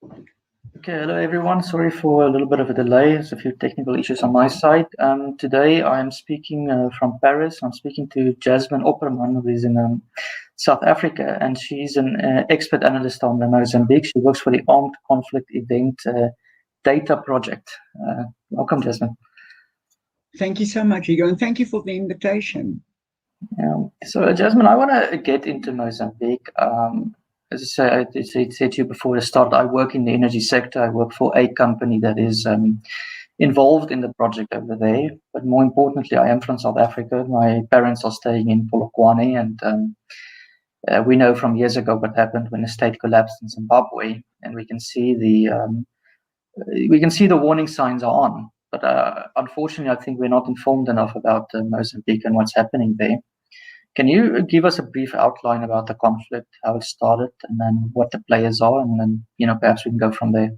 Okay, hello everyone. Sorry for a little bit of a delay. There's a few technical issues on my side. Today I am speaking from Paris. I'm speaking to Jasmine Opperman, who is in South Africa, and she's an expert analyst on Mozambique. She works for the Armed Conflict Event Data Project. Welcome, Jasmine. Thank you so much, Igor, and thank you for the invitation. So, Jasmine, I want to get into Mozambique. As I said to you before the start, I work in the energy sector. I work for a company that is involved in the project over there. But more importantly, I am from South Africa. My parents are staying in Polokwane, and we know from years ago what happened when the state collapsed in Zimbabwe, and we can see the warning signs are on. But unfortunately, I think we're not informed enough about Mozambique and what's happening there. Can you give us a brief outline about the conflict, how it started, and then what the players are, and then perhaps we can go from there.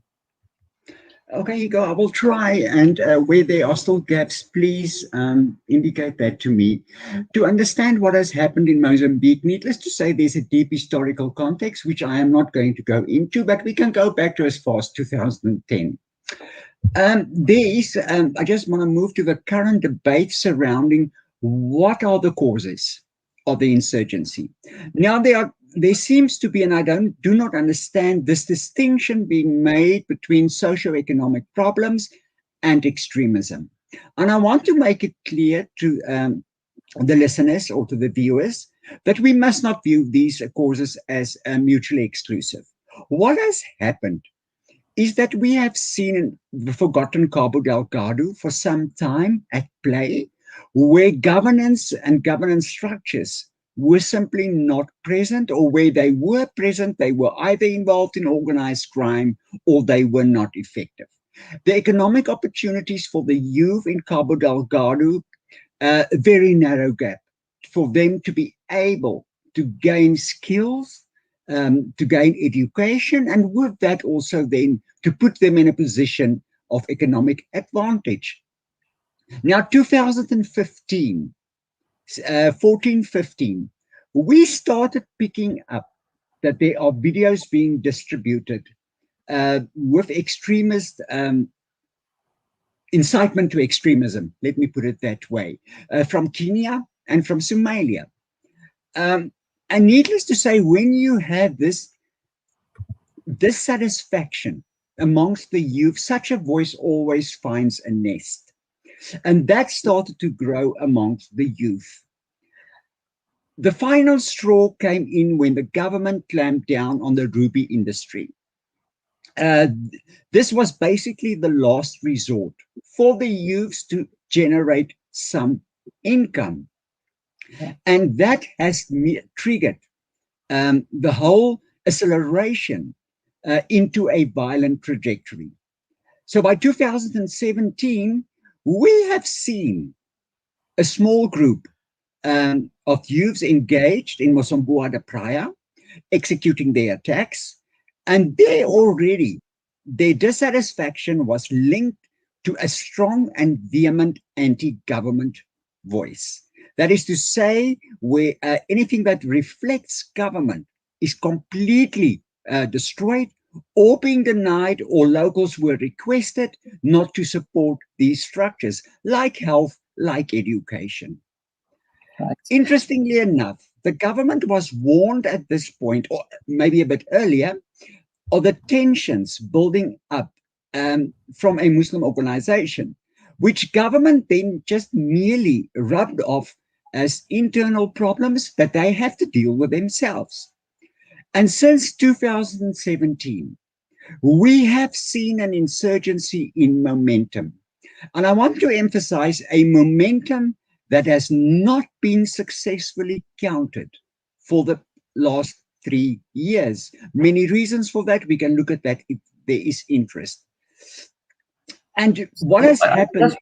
Okay, Igor, I will try, and where there are still gaps, please indicate that to me. To understand what has happened in Mozambique, needless to say, there's a deep historical context, which I am not going to go into, but we can go back to as far as 2010. I just want to move to the current debate surrounding what are the causes of the insurgency. Now there seems to be, and I do not understand this distinction being made between socioeconomic problems and extremism. And I want to make it clear to the listeners or to the viewers that we must not view these causes as mutually exclusive. What has happened is that we have seen the forgotten Cabo Delgado for some time at play, where governance and governance structures were simply not present, or where they were present, they were either involved in organized crime or they were not effective. The economic opportunities for the youth in Cabo Delgado, a very narrow gap for them to be able to gain skills, to gain education, and with that also then to put them in a position of economic advantage. Now, 2015, 14-15, we started picking up that there are videos being distributed with extremist incitement to extremism, let me put it that way, from Kenya and from Somalia. And needless to say, when you have this dissatisfaction amongst the youth, such a voice always finds a nest. And that started to grow amongst the youth. The final straw came in when the government clamped down on the ruby industry. This was basically the last resort for the youths to generate some income. And that has triggered the whole acceleration into a violent trajectory. So by 2017, we have seen a small group of youths engaged in Mosomboa da Praia, executing their attacks. And there already, their dissatisfaction was linked to a strong and vehement anti-government voice. That is to say, where anything that reflects government is completely destroyed or being denied, or locals were requested not to support these structures, like health, like education. Right. Interestingly enough, the government was warned at this point, or maybe a bit earlier, of the tensions building up from a Muslim organization, which government then just merely rubbed off as internal problems that they have to deal with themselves. And since 2017, we have seen an insurgency in momentum. And I want to emphasize a momentum that has not been successfully countered for the last 3 years. Many reasons for that. We can look at that if there is interest. And what has happened...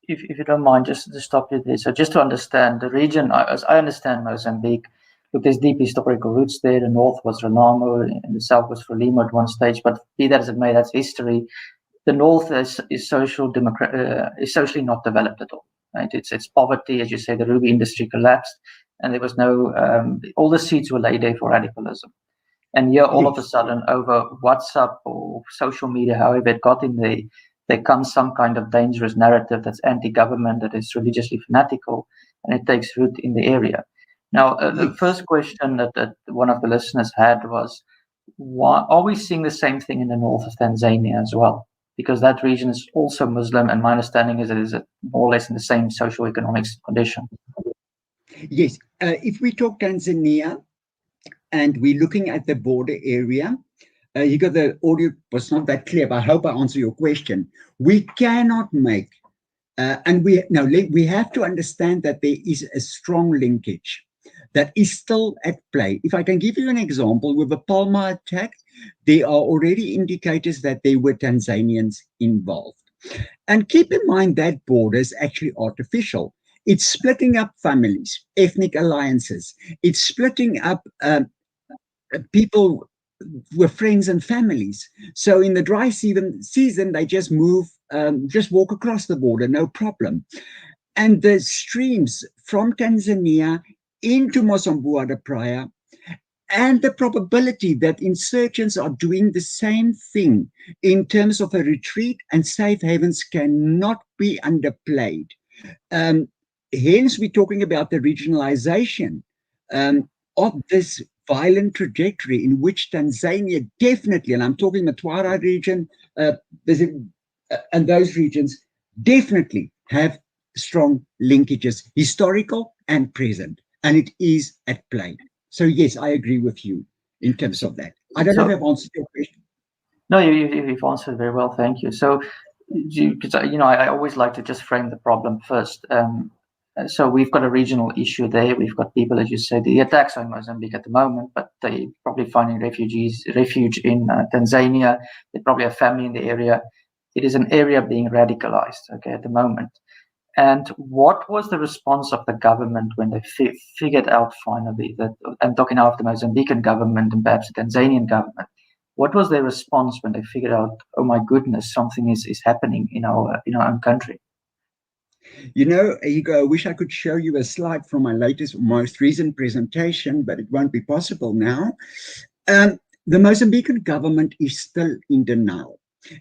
If you don't mind, just to stop you there. So just to understand, the region, as I understand Mozambique, look, there's deep historical roots there. The north was Renamo, and the south was Frelimo at one stage. But be that as it may, that's history. The north is socially not developed at all. Right? It's poverty, as you say. The ruby industry collapsed, and there was no. All the seeds were laid there for radicalism. And here, all of a sudden, over WhatsApp or social media, however it got in there comes some kind of dangerous narrative that's anti-government, that is religiously fanatical, and it takes root in the area. Now, the first question that one of the listeners had was, why are we seeing the same thing in the north of Tanzania as well? Because that region is also Muslim, and my understanding is it is more or less in the same socio-economic condition. Yes, if we talk Tanzania, and we're looking at the border area, you got the audio was not that clear, but I hope I answer your question. We cannot make, and we have to understand that there is a strong linkage that is still at play. If I can give you an example, with the Palma attack, there are already indicators that there were Tanzanians involved. And keep in mind that border is actually artificial. It's splitting up families, ethnic alliances. It's splitting up people with friends and families. So in the dry season, they just move, just walk across the border, no problem. And the streams from Tanzania into Mozambique prior, and the probability that insurgents are doing the same thing in terms of a retreat and safe havens cannot be underplayed. Hence, we're talking about the regionalization of this violent trajectory in which Tanzania definitely, and I'm talking the Mtwara region, and those regions definitely have strong linkages, historical and present, and it is at play. So yes, I agree with you in terms of that. I don't know if I've answered your question. No, you've answered very well, thank you. So, because I always like to just frame the problem first. So we've got a regional issue there. We've got people, as you said, the attacks on Mozambique at the moment, but they probably finding refuge in Tanzania. They probably have family in the area. It is an area being radicalized, okay, at the moment. And what was the response of the government when they figured out finally that, I'm talking now of the Mozambican government and perhaps the Tanzanian government, what was their response when they figured out, oh my goodness, something is happening in our own country? You know, Hugo, I wish I could show you a slide from my most recent presentation, but it won't be possible now. The Mozambican government is still in denial.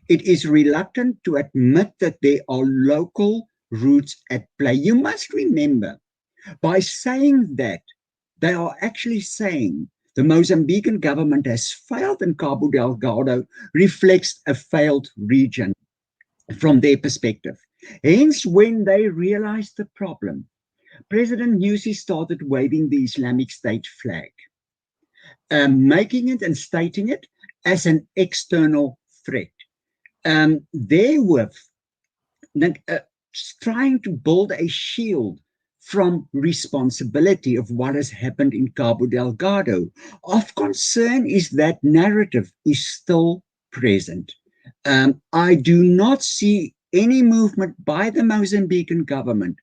It is reluctant to admit that there are local roots at play. You must remember, by saying that, they are actually saying the Mozambican government has failed, and Cabo Delgado reflects a failed region from their perspective. Hence, when they realized the problem, President Nyusi started waving the Islamic State flag, making it and stating it as an external threat. Therewith, trying to build a shield from responsibility of what has happened in Cabo Delgado. Of concern is that narrative is still present. I do not see any movement by the Mozambican government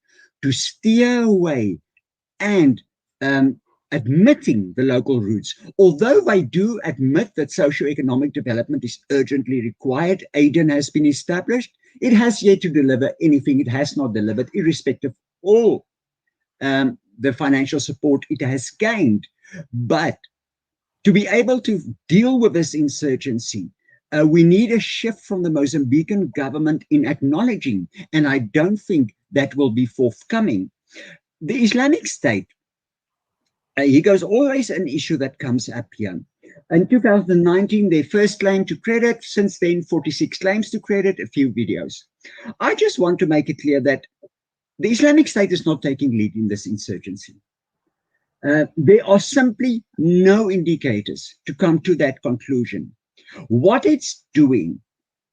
to steer away and admitting the local roots. Although they do admit that socioeconomic development is urgently required, AIDEN has been established, it has yet to deliver anything it has not delivered, irrespective of all the financial support it has gained. But to be able to deal with this insurgency, we need a shift from the Mozambican government in acknowledging, and I don't think that will be forthcoming. The Islamic State, Hugo's always an issue that comes up here. In 2019, their first claim to credit, since then 46 claims to credit, a few videos. I just want to make it clear that the Islamic State is not taking lead in this insurgency. There are simply no indicators to come to that conclusion. What it's doing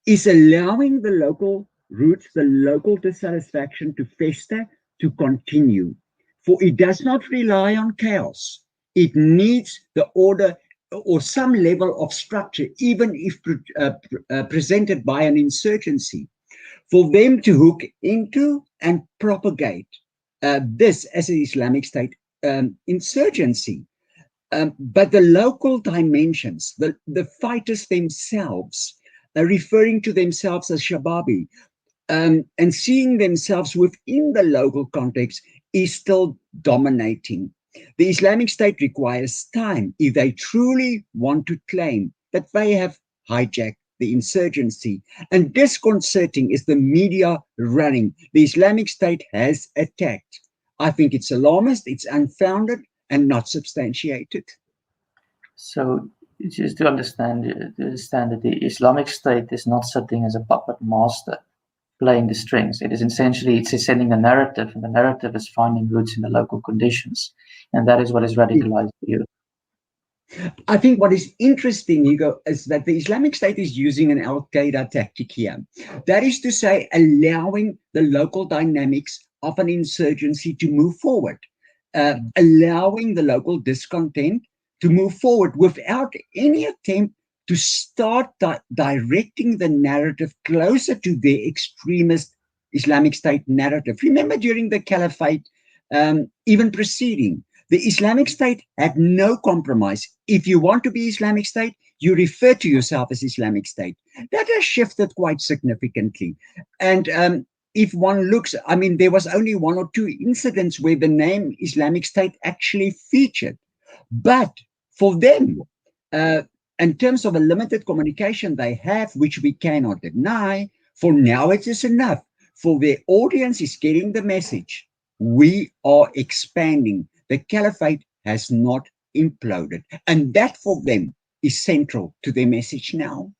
is allowing the local roots, the local dissatisfaction to fester, to continue. For it does not rely on chaos. It needs the order or some level of structure, even if presented by an insurgency, for them to hook into and propagate this as an Islamic State insurgency. But the local dimensions, the fighters themselves, referring to themselves as Shababi, and seeing themselves within the local context is still dominating. The Islamic State requires time if they truly want to claim that they have hijacked the insurgency. And disconcerting is the media running. The Islamic State has attacked. I think it's alarmist, it's unfounded, and not substantiated. So just to understand that the Islamic State is not sitting as a puppet master playing the strings. It is essentially, it's sending a narrative, and the narrative is finding roots in the local conditions. And that is what is radicalized you. I think what is interesting, Hugo, is that the Islamic State is using an Al-Qaeda tactic here. That is to say, allowing the local dynamics of an insurgency to move forward, allowing the local discontent to move forward without any attempt to start directing the narrative closer to the extremist Islamic State narrative. Remember, during the Caliphate, even preceding, the Islamic State had no compromise. If you want to be Islamic State, you refer to yourself as Islamic State. That has shifted quite significantly. And if one looks, I mean, there was only one or two incidents where the name Islamic State actually featured. But for them, in terms of a limited communication they have, which we cannot deny, for now it is enough. For their audience is getting the message. We are expanding. The caliphate has not imploded. And that for them is central to their message now.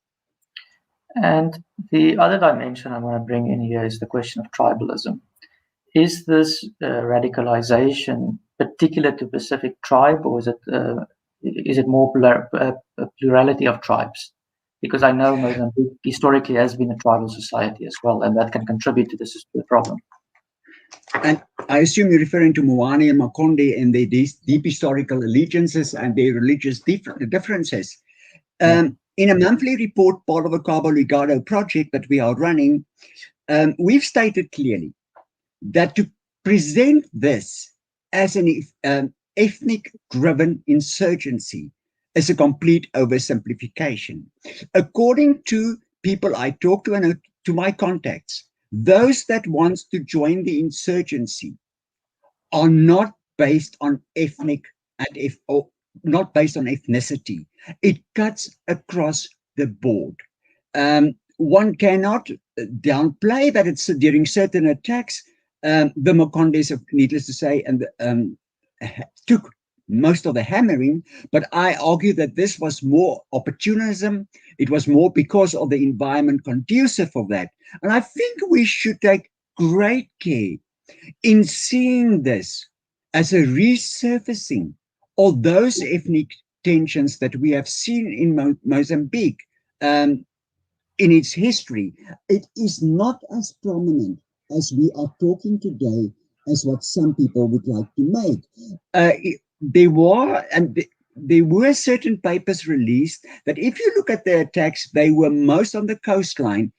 And the other dimension I want to bring in here is the question of tribalism. Is this radicalization particular to Pacific tribe, or is it more a plurality of tribes? Because I know Mozambique historically has been a tribal society as well, and that can contribute to this problem. And I assume you're referring to Moani and Makonde and their deep historical allegiances and their religious differences. In a monthly report, part of the Cabo Ligado project that we are running, we've stated clearly that to present this as an ethnic-driven insurgency is a complete oversimplification. According to people I talk to and to my contacts, those that want to join the insurgency are not based on ethnic or not based on ethnicity. It cuts across the board. One cannot downplay that it's during certain attacks, the Makondes, needless to say, and took most of the hammering, but I argue that this was more opportunism. It was more because of the environment conducive for that. And I think we should take great care in seeing this as a resurfacing of those ethnic tensions that we have seen in Mozambique in its history. It is not as prominent as we are talking today as what some people would like to make. There were certain papers released that if you look at the attacks, they were most on the coastline,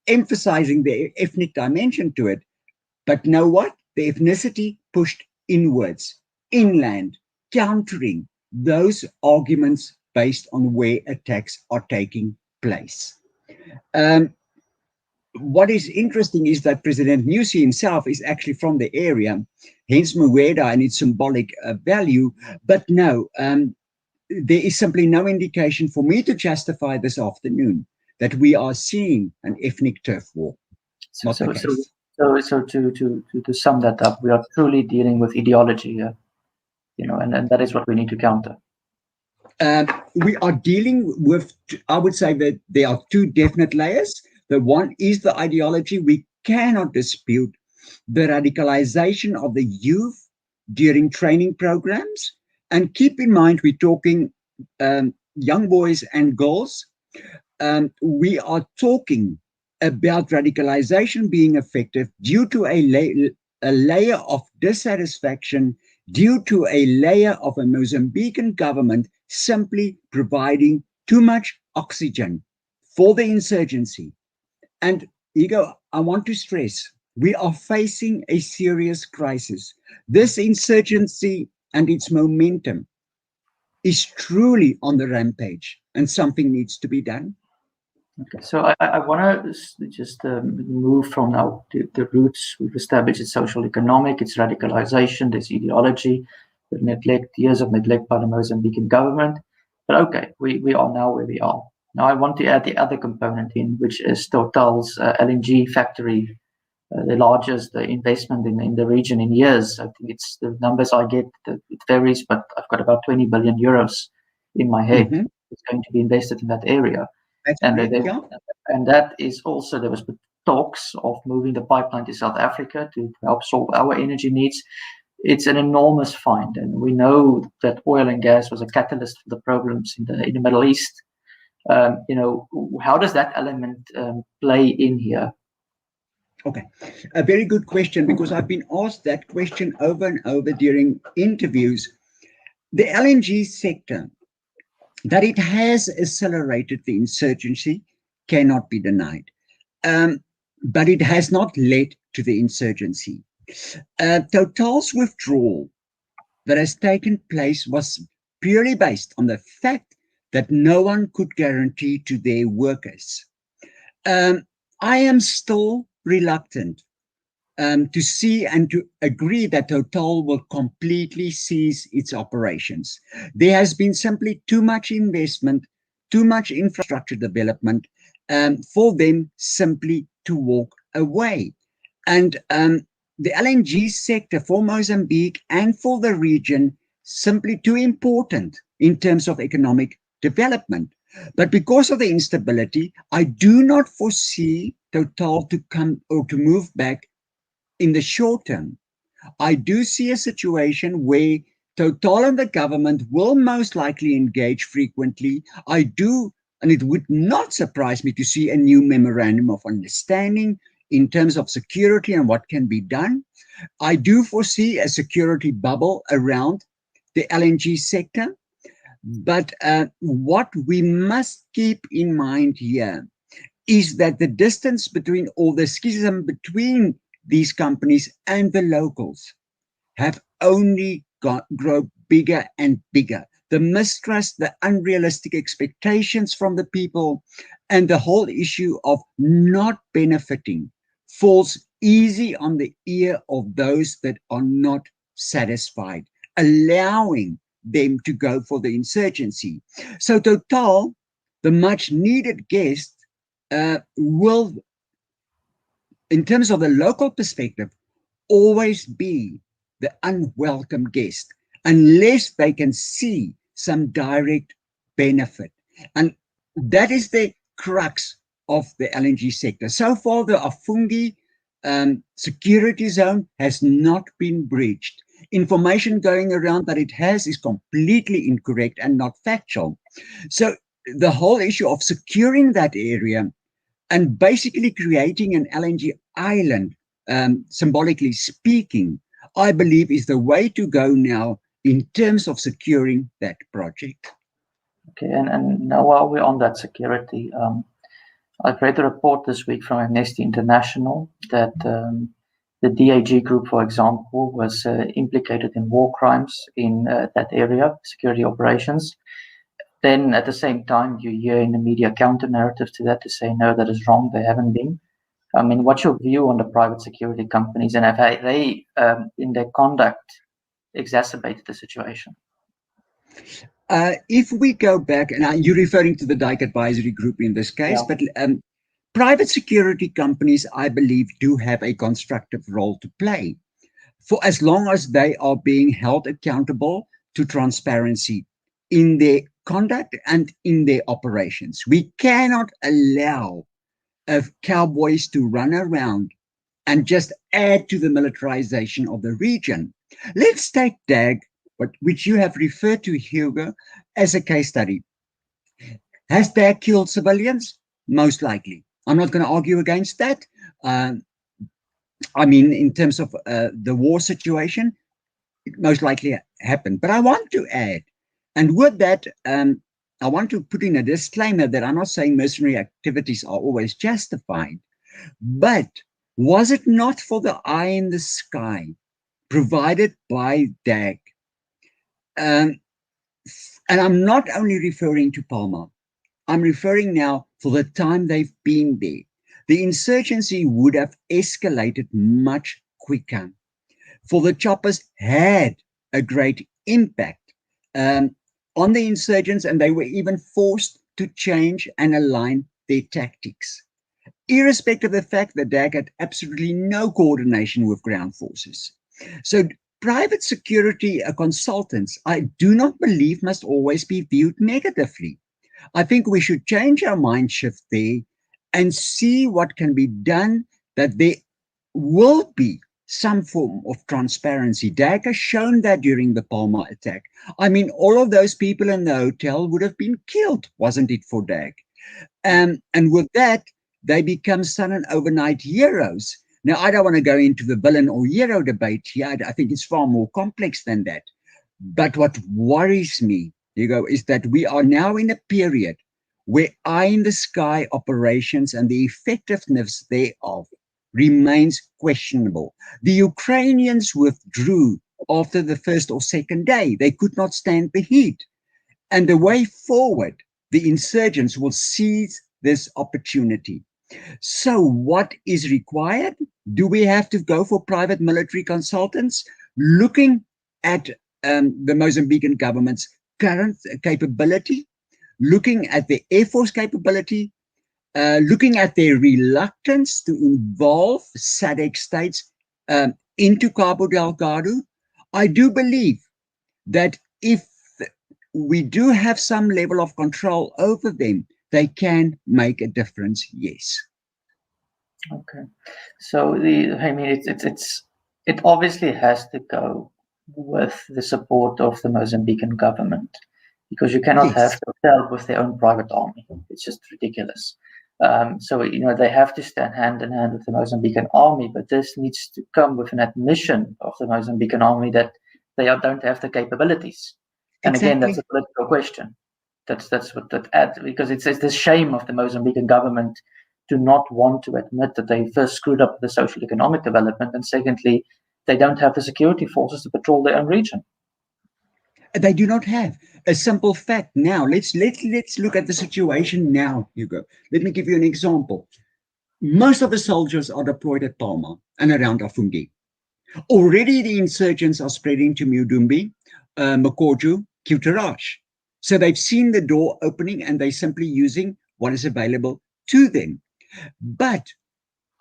emphasizing the ethnic dimension to it. But know what? The ethnicity pushed inwards, inland, countering those arguments based on where attacks are taking place. What is interesting is that President Nyusi himself is actually from the area, hence Mueda and its symbolic value. But no, there is simply no indication for me to justify this afternoon that we are seeing an ethnic turf war. So to sum that up, we are truly dealing with ideology here, and that is what we need to counter. We are dealing with, I would say that there are two definite layers. The one is the ideology. We cannot dispute the radicalization of the youth during training programs. And keep in mind, we're talking young boys and girls. We are talking about radicalization being effective due to a layer of dissatisfaction, due to a layer of a Mozambican government simply providing too much oxygen for the insurgency. And Igor, I want to stress, we are facing a serious crisis. This insurgency and its momentum is truly on the rampage, and something needs to be done. Okay, so I want to just move from now to the roots we've established. It's social economic, it's radicalization, there's ideology. years of neglect by the Mozambican government. But okay, we are now where we are. Now I want to add the other component in, which is Total's LNG factory, the largest investment in the region in years. I think it's the numbers I get, it varies, but I've got about 20 billion euros in my head. Mm-hmm. It's going to be invested in that area. That's And correct, they, yeah. and that is also, there was talks of moving the pipeline to South Africa to help solve our energy needs. It's an enormous find, and we know that oil and gas was a catalyst for the problems in the Middle East. How does that element play in here? Okay, a very good question, because I've been asked that question over and over during interviews. The LNG sector, that it has accelerated the insurgency, cannot be denied. But it has not led to the insurgency. Total's withdrawal that has taken place was purely based on the fact that no one could guarantee to their workers. I am still reluctant to see and to agree that Total will completely cease its operations. There has been simply too much investment, too much infrastructure development for them simply to walk away. And the LNG sector for Mozambique and for the region simply too important in terms of economic development. But because of the instability, I do not foresee Total to come or to move back in the short term. I do see a situation where Total and the government will most likely engage frequently. I do, and it would not surprise me to see a new memorandum of understanding in terms of security and what can be done. I do foresee a security bubble around the LNG sector. But what we must keep in mind here is that the distance between, or the schism between these companies and the locals have only grown bigger and bigger. The mistrust, the unrealistic expectations from the people, and the whole issue of not benefiting falls easy on the ear of those that are not satisfied, allowing them to go for the insurgency. So Total, the much needed guest, will, in terms of the local perspective, always be the unwelcome guest unless they can see some direct benefit. And that is the crux of the LNG sector. So far, the Afungi security zone has not been breached. Information going around that it has is completely incorrect and not factual. So the whole issue of securing that area and basically creating an LNG island, symbolically speaking, I believe is the way to go now in terms of securing that project. Okay, and now while we're on that security, I've read a report this week from Amnesty International that the DAG group, for example, was implicated in war crimes in that area, security operations. Then at the same time, you hear in the media counter narratives to that to say, no, that is wrong, they haven't been. I mean, what's your view on the private security companies, and have they, in their conduct, exacerbated the situation? If we go back, and you're referring to the Dyke Advisory Group in this case, Yeah. but private security companies, I believe, do have a constructive role to play for as long as they are being held accountable to transparency in their conduct and in their operations. We cannot allow cowboys to run around and just add to the militarization of the region. Let's take DAG, which you have referred to, Hugo, as a case study. Has DAG killed civilians? Most likely. I'm not going to argue against that. I mean, in terms of the war situation, it most likely happened. But I want to add, and with that, I want to put in a disclaimer that I'm not saying mercenary activities are always justified, but was it not for the eye in the sky provided by DAG? And I'm not only referring to Palma, I'm referring now for the time they've been there. The insurgency would have escalated much quicker, for the choppers had a great impact on the insurgents, and they were even forced to change and align their tactics, irrespective of the fact that DAG had absolutely no coordination with ground forces. So private security consultants, I do not believe must always be viewed negatively. I think we should change our mind shift there and see what can be done, that there will be some form of transparency. DAG has shown that during the Palma attack. I mean, all of those people in the hotel would have been killed, wasn't it, for DAG? And with that, they become sudden overnight heroes. Now, I don't want to go into the villain or hero debate here. I think it's far more complex than that. But what worries me, Hugo, is that we are now in a period where eye in the sky operations and the effectiveness thereof remains questionable. The Ukrainians withdrew after the first or second day. They could not stand the heat. And the way forward, the insurgents will seize this opportunity. So what is required? Do we have to go for private military consultants looking at the Mozambican government's current capability, looking at the Air Force capability, looking at their reluctance to involve SADC states into Cabo Delgado? I do believe that if we do have some level of control over them, they can make a difference, yes. Okay. So it obviously has to go with the support of the Mozambican government, because you cannot have Total with their own private army. It's just ridiculous. So they have to stand hand in hand with the Mozambican army, but this needs to come with an admission of the Mozambican army that they don't have the capabilities. And again, that's a political question. That's what that adds, because it's the shame of the Mozambican government to not want to admit that they first screwed up the social economic development, and secondly, they don't have the security forces to patrol their own region. They do not have a simple fact. Now let's look at the situation now, Hugo. Let me give you an example. Most of the soldiers are deployed at Palma and around Afungi. Already the insurgents are spreading to Mudumbi, Makoju, Kutarash. So they've seen the door opening and they're simply using what is available to them. But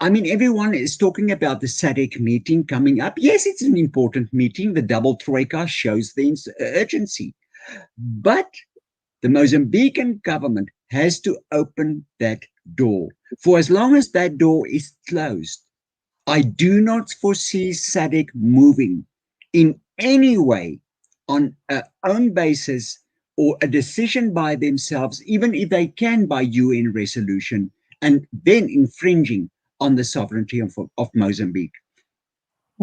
I mean, everyone is talking about the SADC meeting coming up. Yes, it's an important meeting. The double troika shows the urgency. But the Mozambican government has to open that door. For as long as that door is closed, I do not foresee SADC moving in any way on an own basis or a decision by themselves, even if they can by UN resolution, and then infringing on the sovereignty of Mozambique.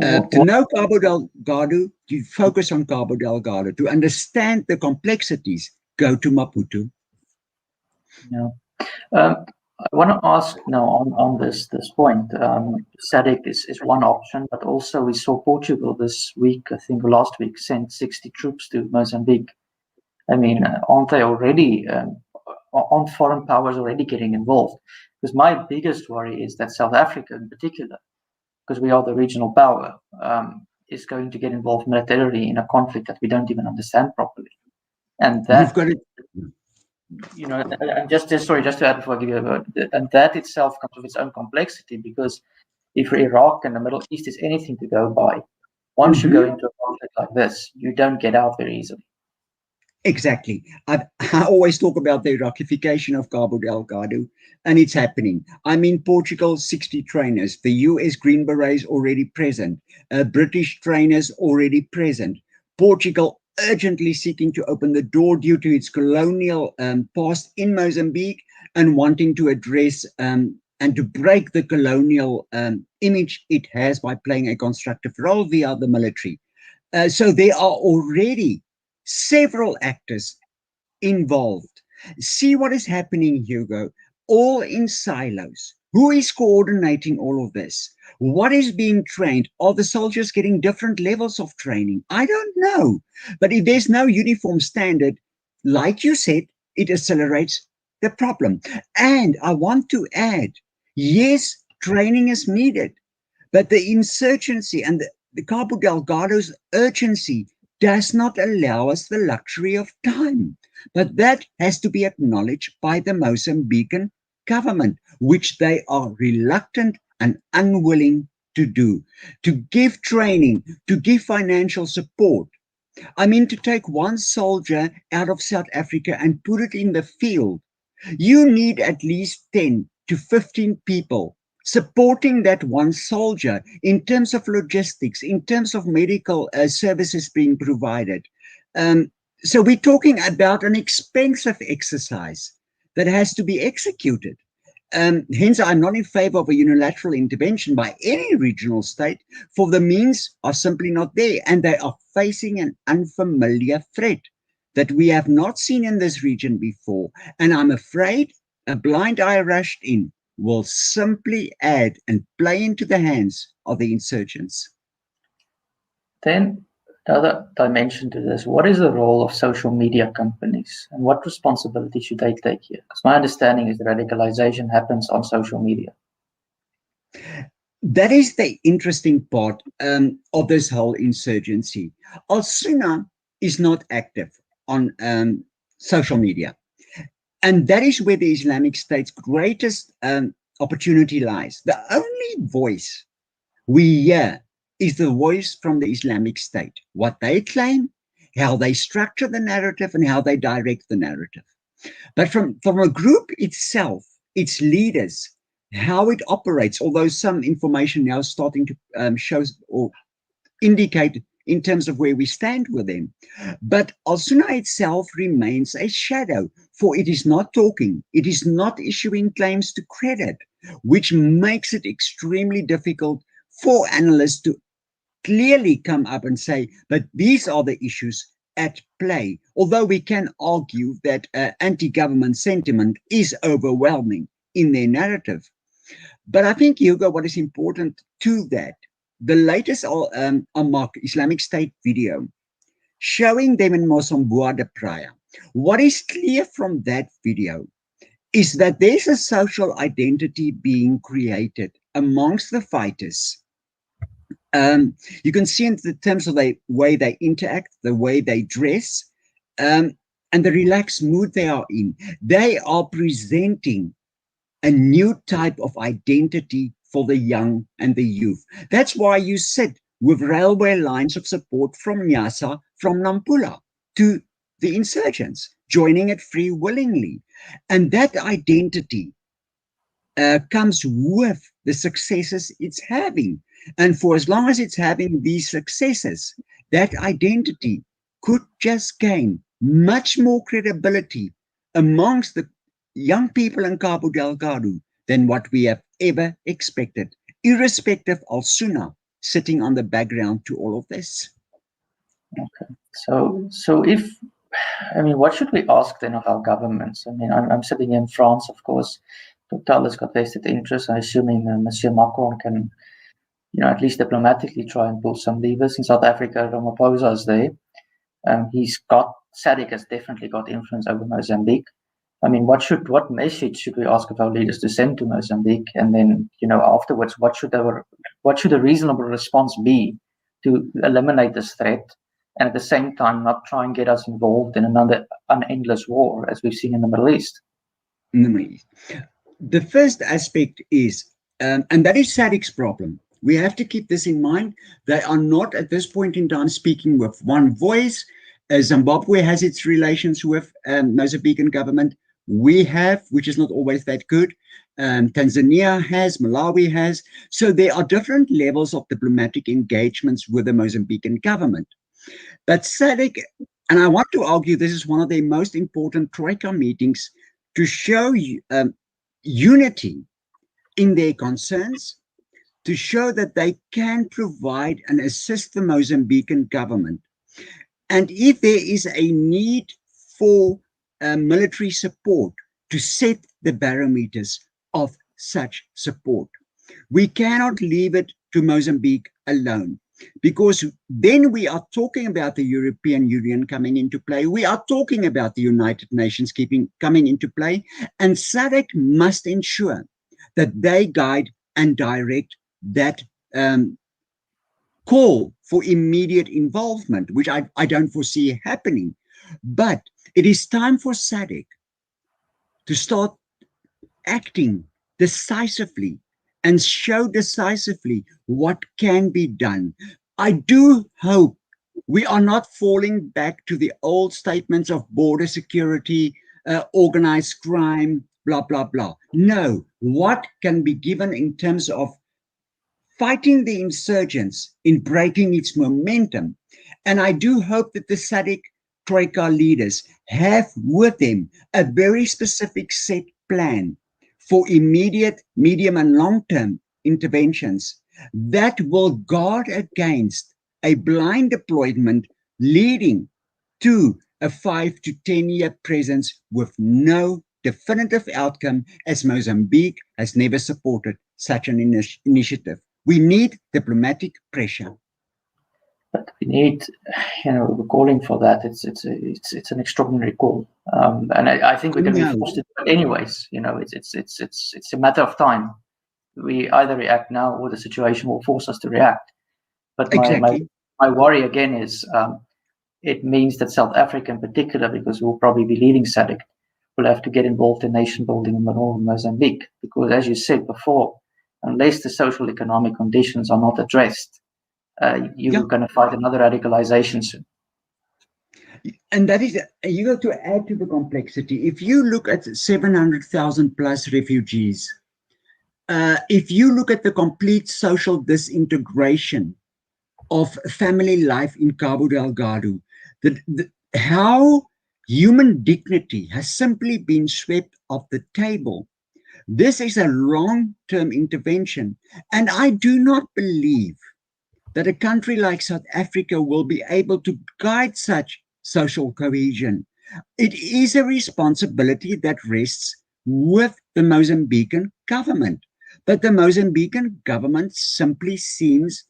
To know Cabo Delgado, to focus on Cabo Delgado, to understand the complexities, go to Maputo. Yeah. I want to ask now on this point. SADC is one option, but also we saw Portugal this week, I think last week, sent 60 troops to Mozambique. I mean, aren't they already, aren't foreign powers already getting involved? Because my biggest worry is that South Africa in particular, because we are the regional power, is going to get involved militarily in a conflict that we don't even understand properly. And that, you've got it. Just to add before I give you a word, and that itself comes with its own complexity, because if Iraq and the Middle East is anything to go by, once you go into a conflict like this, you don't get out very easily. Exactly. I always talk about the Iraqification of Cabo Delgado, and it's happening. I mean, Portugal, 60 trainers, the US Green Berets already present, British trainers already present. Portugal urgently seeking to open the door due to its colonial past in Mozambique and wanting to address and to break the colonial image it has by playing a constructive role via the military. So there are already several actors involved. See what is happening, Hugo, all in silos. Who is coordinating all of this? What is being trained? Are the soldiers getting different levels of training? I don't know. But if there's no uniform standard, like you said, it accelerates the problem. And I want to add, yes, training is needed, but the insurgency and the Cabo Delgado's urgency does not allow us the luxury of time. But that has to be acknowledged by the Mozambican government, which they are reluctant and unwilling to do, to give training, to give financial support. I mean, to take one soldier out of South Africa and put it in the field, you need at least 10 to 15 people supporting that one soldier in terms of logistics, in terms of medical services being provided. So we're talking about an expensive exercise that has to be executed. Hence, I'm not in favor of a unilateral intervention by any regional state, for the means are simply not there, and they are facing an unfamiliar threat that we have not seen in this region before. And I'm afraid a blind eye rushed in will simply add and play into the hands of the insurgents. Then another dimension to this, what is the role of social media companies and what responsibility should they take here? Because my understanding is that radicalization happens on social media. That is the interesting part of this whole insurgency. Al-Sunnah is not active on social media. And that is where the Islamic State's greatest opportunity lies. The only voice we hear is the voice from the Islamic State, what they claim, how they structure the narrative, and how they direct the narrative. But from a group itself, its leaders, how it operates, although some information now is starting to show or indicate in terms of where we stand with them. But Al-Sunnah itself remains a shadow, for it is not talking, it is not issuing claims to credit, which makes it extremely difficult for analysts to clearly come up and say, but these are the issues at play. Although we can argue that anti-government sentiment is overwhelming in their narrative. But I think, Hugo, what is important to that, the latest Islamic State video showing them in Mozambique de Praia. What is clear from that video is that there's a social identity being created amongst the fighters. You can see in the terms of the way they interact, the way they dress, and the relaxed mood they are in. They are presenting a new type of identity for the young and the youth. That's why you sit with railway lines of support from Nyasa, from Nampula to the insurgents, joining it free willingly. And that identity comes with the successes it's having. And for as long as it's having these successes, that identity could just gain much more credibility amongst the young people in Cabo Delgado than what we have ever expected, irrespective of Sunnah sitting on the background to all of this. Okay. So if, I mean, what should we ask then of our governments? I mean, I'm sitting in France, of course. Total has got vested interest. I'm assuming Monsieur Macron can, at least diplomatically try and pull some levers. In South Africa, Ramaphosa is there. SADC has definitely got influence over Mozambique. I mean, what message should we ask of our leaders to send to Mozambique? And then, afterwards, what should a reasonable response be to eliminate this threat? And at the same time, not try and get us involved in another endless war, as we've seen in the Middle East. The first aspect is, and that is SADC's problem. We have to keep this in mind. They are not at this point in time speaking with one voice. Zimbabwe has its relations with Mozambican government. We have, which is not always that good. Tanzania has, Malawi has. So there are different levels of diplomatic engagements with the Mozambican government. But SADC, and I want to argue this is one of their most important Troika meetings to show unity in their concerns, to show that they can provide and assist the Mozambican government. And if there is a need for military support, to set the barometers of such support. We cannot leave it to Mozambique alone, because then we are talking about the European Union coming into play. We are talking about the United Nations coming into play, and SADC must ensure that they guide and direct that call for immediate involvement, which I don't foresee happening. But it is time for SADC to start acting decisively and show decisively what can be done. I do hope we are not falling back to the old statements of border security, organized crime, blah, blah, blah. No, what can be given in terms of fighting the insurgents in breaking its momentum? And I do hope that the SADC Troika leaders have with them a very specific set plan for immediate, medium, and long-term interventions that will guard against a blind deployment leading to a 5 to 10-year presence with no definitive outcome, as Mozambique has never supported such an initiative. We need diplomatic pressure. But we need, we're calling for that. It's an extraordinary call, and I think we're going to be forced to do it anyways. It's a matter of time. We either react now, or the situation will force us to react. But my worry again is it means that South Africa, in particular, because we'll probably be leading SADC, will have to get involved in nation building in Northern Mozambique. Because, as you said before, unless the social economic conditions are not addressed, you're going to fight another radicalization soon. And that is, you have to add to the complexity. If you look at 700,000 plus refugees, if you look at the complete social disintegration of family life in Cabo Delgado, how human dignity has simply been swept off the table. This is a long-term intervention. And I do not believe that a country like South Africa will be able to guide such social cohesion. It is a responsibility that rests with the Mozambican government. But the Mozambican government simply seems,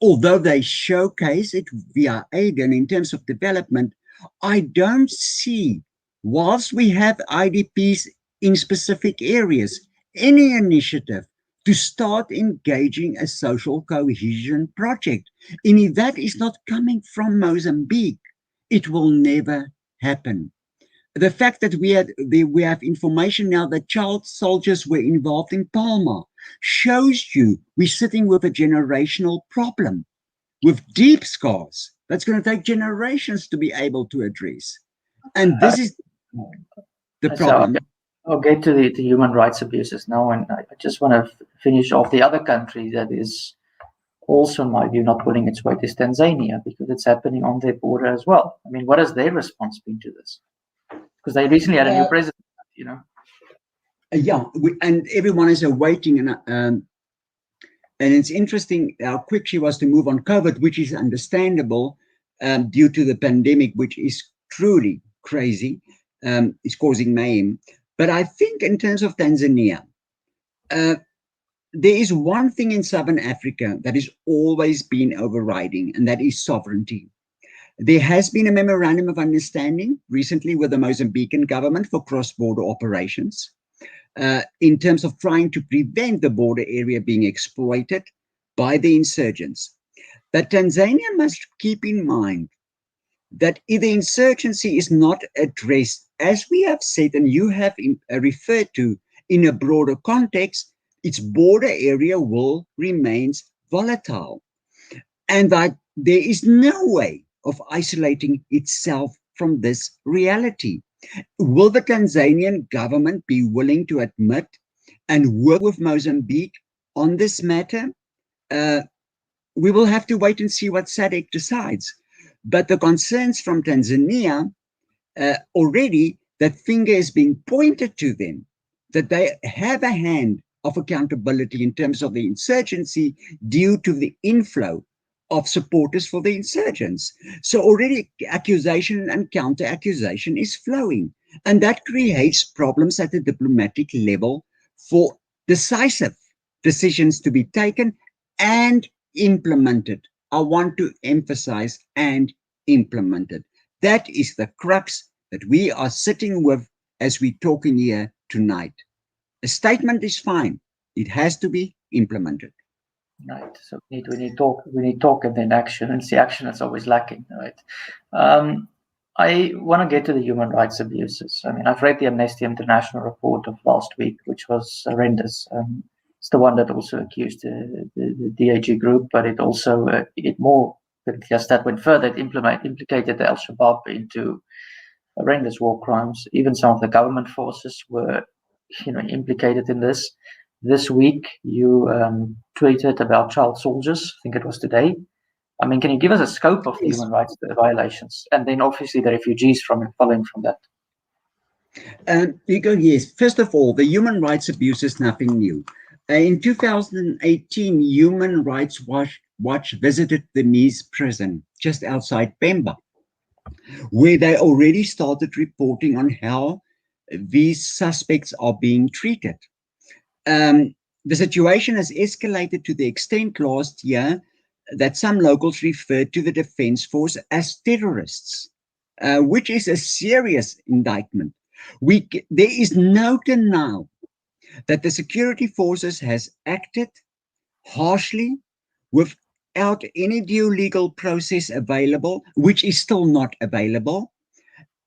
although they showcase it via aid and in terms of development, I don't see, whilst we have IDPs in specific areas, any initiative to start engaging a social cohesion project. And if that is not coming from Mozambique, it will never happen. The fact that we have information now that child soldiers were involved in Palma shows you we're sitting with a generational problem with deep scars that's going to take generations to be able to address. And this is the problem. I'll get to the human rights abuses now, and I just want to finish off the other country that is also, in my view, not pulling its weight is Tanzania, because it's happening on their border as well. I mean, what has their response been to this? Because they recently had a new president, and everyone is awaiting, and it's interesting how quick she was to move on COVID, which is understandable due to the pandemic, which is truly crazy. It's causing mayhem. But I think in terms of Tanzania, there is one thing in Southern Africa that has always been overriding, and that is sovereignty. There has been a memorandum of understanding recently with the Mozambican government for cross-border operations in terms of trying to prevent the border area being exploited by the insurgents. But Tanzania must keep in mind that if the insurgency is not addressed, as we have said, and you have referred to in a broader context, its border area will remain volatile. And that there is no way of isolating itself from this reality. Will the Tanzanian government be willing to admit and work with Mozambique on this matter? We will have to wait and see what SADC decides. But the concerns from Tanzania already, that finger is being pointed to them, that they have a hand of accountability in terms of the insurgency due to the inflow of supporters for the insurgents. So already accusation and counter-accusation is flowing. And that creates problems at the diplomatic level for decisive decisions to be taken and implemented. I want to emphasize and implemented. That is the crux that we are sitting with as we're talking here tonight. A statement is fine. It has to be implemented. Right. So we need talk and then action. And it's the action that's always lacking, right? I want to get to the human rights abuses. I mean, I've read the Amnesty International report of last week, which was horrendous. It's the one that also accused the DAG group, but it also it more just that went further. It implicated the Al Shabaab into horrendous war crimes. Even some of the government forces were, implicated in this. This week, you tweeted about child soldiers. I think it was today. I mean, can you give us a scope of the Yes. human rights violations, and then obviously the refugees following from that? Igor, yes. First of all, the human rights abuse is nothing new. In 2018, Human Rights Watch visited the Mies prison just outside Pemba, where they already started reporting on how these suspects are being treated. The situation has escalated to the extent last year that some locals referred to the Defense Force as terrorists, which is a serious indictment. There is no denial that the security forces has acted harshly without any due legal process available, which is still not available,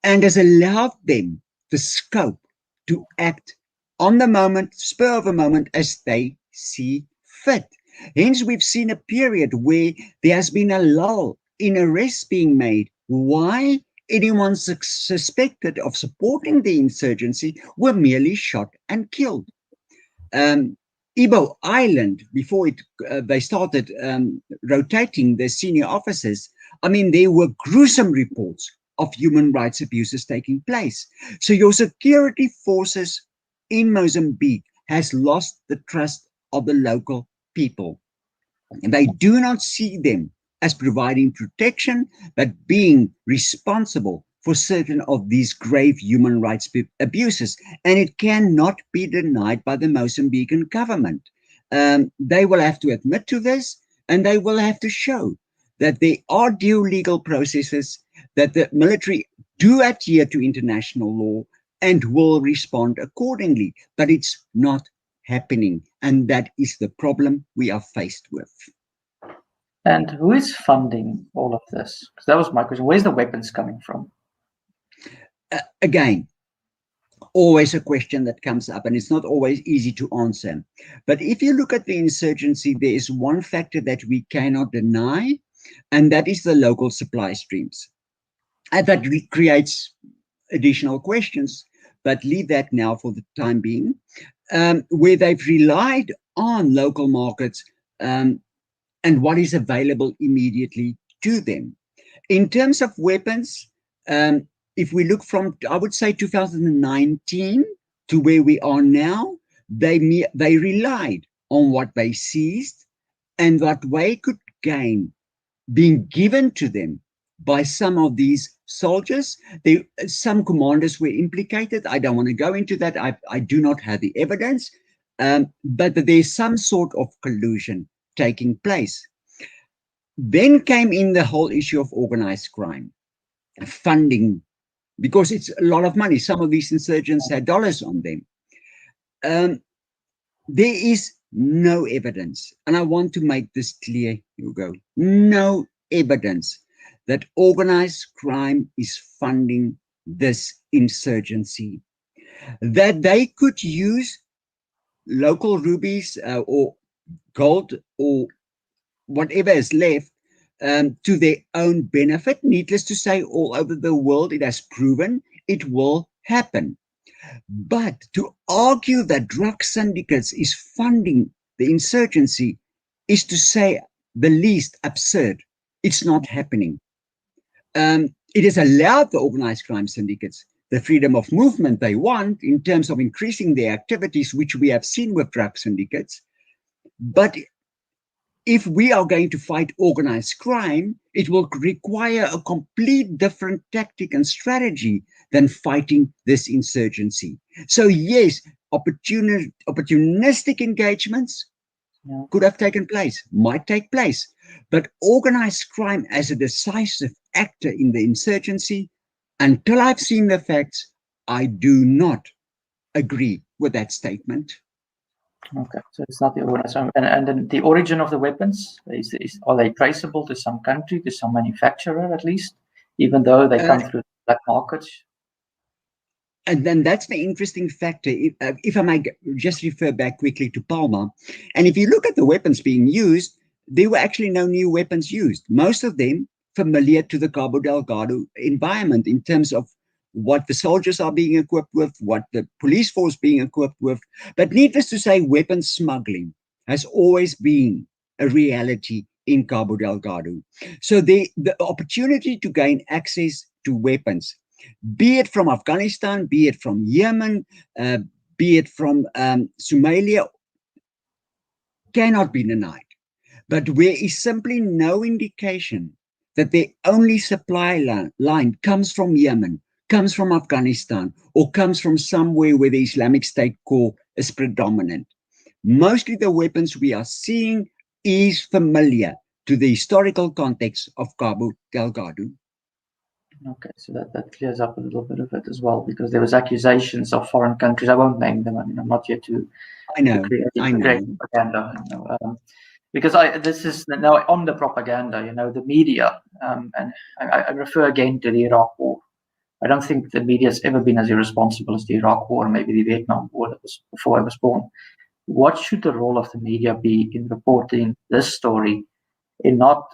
and has allowed them the scope to act on the moment, spur of a moment, as they see fit. Hence, we've seen a period where there has been a lull in arrests being made. Why? Anyone suspected of supporting the insurgency were merely shot and killed. Um, Ibo Island, before they started rotating the senior officers, I mean, there were gruesome reports of human rights abuses taking place. So your security forces in Mozambique has lost the trust of the local people. And they do not see them as providing protection, but being responsible for certain of these grave human rights abuses. And it cannot be denied by the Mozambican government. They will have to admit to this, and they will have to show that there are due legal processes, that the military do adhere to international law and will respond accordingly. But it's not happening. And that is the problem we are faced with. And who is funding all of this? Because that was my question. Where's the weapons coming from? Again, always a question that comes up, and it's not always easy to answer. But if you look at the insurgency, there is one factor that we cannot deny, and that is the local supply streams. And that creates additional questions, but leave that now for the time being, where they've relied on local markets and what is available immediately to them. In terms of weapons, if we look from, I would say, 2019 to where we are now, they relied on what they seized and what they could gain being given to them by some of these soldiers. Some commanders were implicated. I don't want to go into that. I do not have the evidence, but there's some sort of collusion taking place. Then came in the whole issue of organized crime, funding, because it's a lot of money. Some of these insurgents had dollars on them. There is no evidence, and I want to make this clear, Hugo, no evidence that organized crime is funding this insurgency. That they could use local rubies or gold or whatever is left to their own benefit. Needless to say, all over the world, it has proven it will happen. But to argue that drug syndicates is funding the insurgency is, to say the least, absurd. It's not happening. It has allowed the organized crime syndicates the freedom of movement they want in terms of increasing their activities, which we have seen with drug syndicates. But if we are going to fight organized crime, it will require a complete different tactic and strategy than fighting this insurgency. So yes, opportunistic engagements could have taken place, might take place, but organized crime as a decisive actor in the insurgency, until I've seen the facts, I do not agree with that statement. Okay, so it's not the awareness. And then the origin of the weapons, are they traceable to some country, to some manufacturer at least, even though they come through black markets? And then that's the interesting factor. If I might just refer back quickly to Palma, and if you look at the weapons being used, there were actually no new weapons used. Most of them familiar to the Cabo Delgado environment in terms of what the soldiers are being equipped with, what the police force being equipped with. But needless to say, weapons smuggling has always been a reality in Cabo Delgado. So the opportunity to gain access to weapons, be it from Afghanistan, be it from Yemen, be it from Somalia, cannot be denied. But there is simply no indication that the only supply line comes from Yemen, comes from Afghanistan, or comes from somewhere where the Islamic State core is predominant. Mostly the weapons we are seeing is familiar to the historical context of Cabo Delgado. Okay, so that clears up a little bit of it as well, because there was accusations of foreign countries. I won't name them. I mean, I'm not here to create propaganda. Because this is now on the propaganda. The media, and I refer again to the Iraq War. I don't think the media has ever been as irresponsible as the Iraq War, maybe the Vietnam War that was before I was born. What should the role of the media be in reporting this story, in not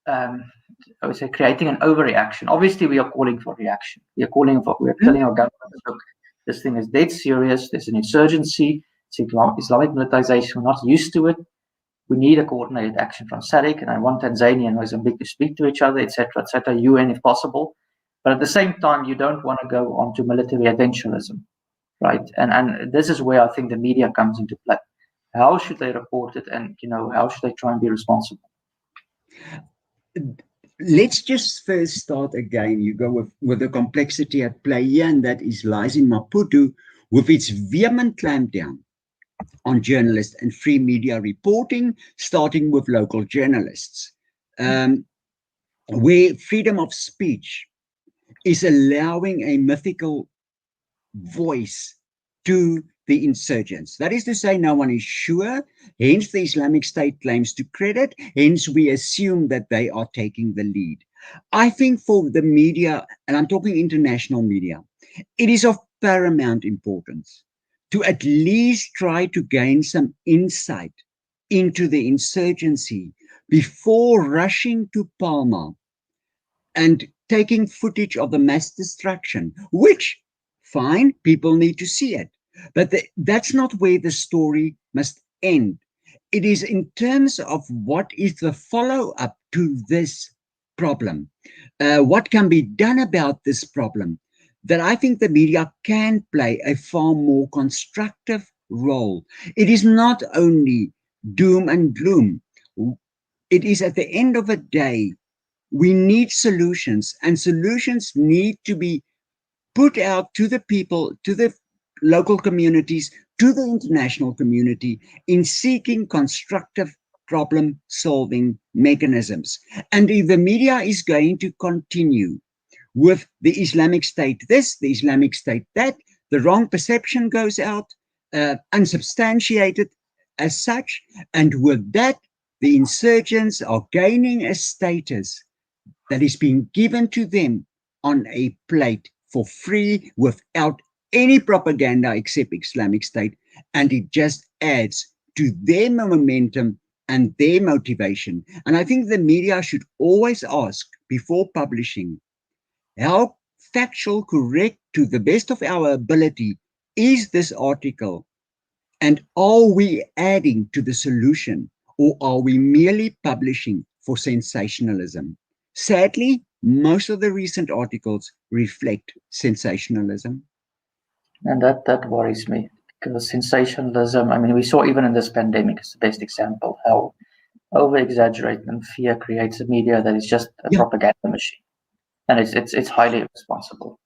I would say creating an overreaction? Obviously, we are calling for reaction. We are telling our government, look, this thing is dead serious. There's an insurgency. It's Islamic militarization. We're not used to it. We need a coordinated action from SADC, and I want Tanzania and Mozambique to speak to each other, etc., UN if possible. But at the same time, you don't want to go on to military adventurism, right? And this is where I think the media comes into play. How should they report it, and how should they try and be responsible? Let's just first start again. You go with the complexity at play here, and that lies in Maputo with its vehement clampdown on journalists and free media reporting, starting with local journalists, where freedom of speech is allowing a mythical voice to the insurgents. That is to say, no one is sure, hence the Islamic State claims to credit, hence we assume that they are taking the lead. I think for the media, and I'm talking international media, it is of paramount importance to at least try to gain some insight into the insurgency before rushing to Palma and taking footage of the mass destruction, which, fine, people need to see it. But that's not where the story must end. It is in terms of what is the follow-up to this problem, what can be done about this problem, that I think the media can play a far more constructive role. It is not only doom and gloom. It is at the end of the day, we need solutions, and solutions need to be put out to the people, to the local communities, to the international community in seeking constructive problem solving mechanisms. And if the media is going to continue with the Islamic State this, the Islamic State that, the wrong perception goes out, unsubstantiated as such, and with that, the insurgents are gaining a status that is being given to them on a plate for free without any propaganda except Islamic State. And it just adds to their momentum and their motivation. And I think the media should always ask before publishing, how factual, correct, to the best of our ability, is this article? And are we adding to the solution, or are we merely publishing for sensationalism? Sadly, most of the recent articles reflect sensationalism. And that worries me, because sensationalism, I mean, we saw even in this pandemic, it's the best example, how over-exaggerated and fear creates a media that is just a propaganda machine. And it's highly irresponsible.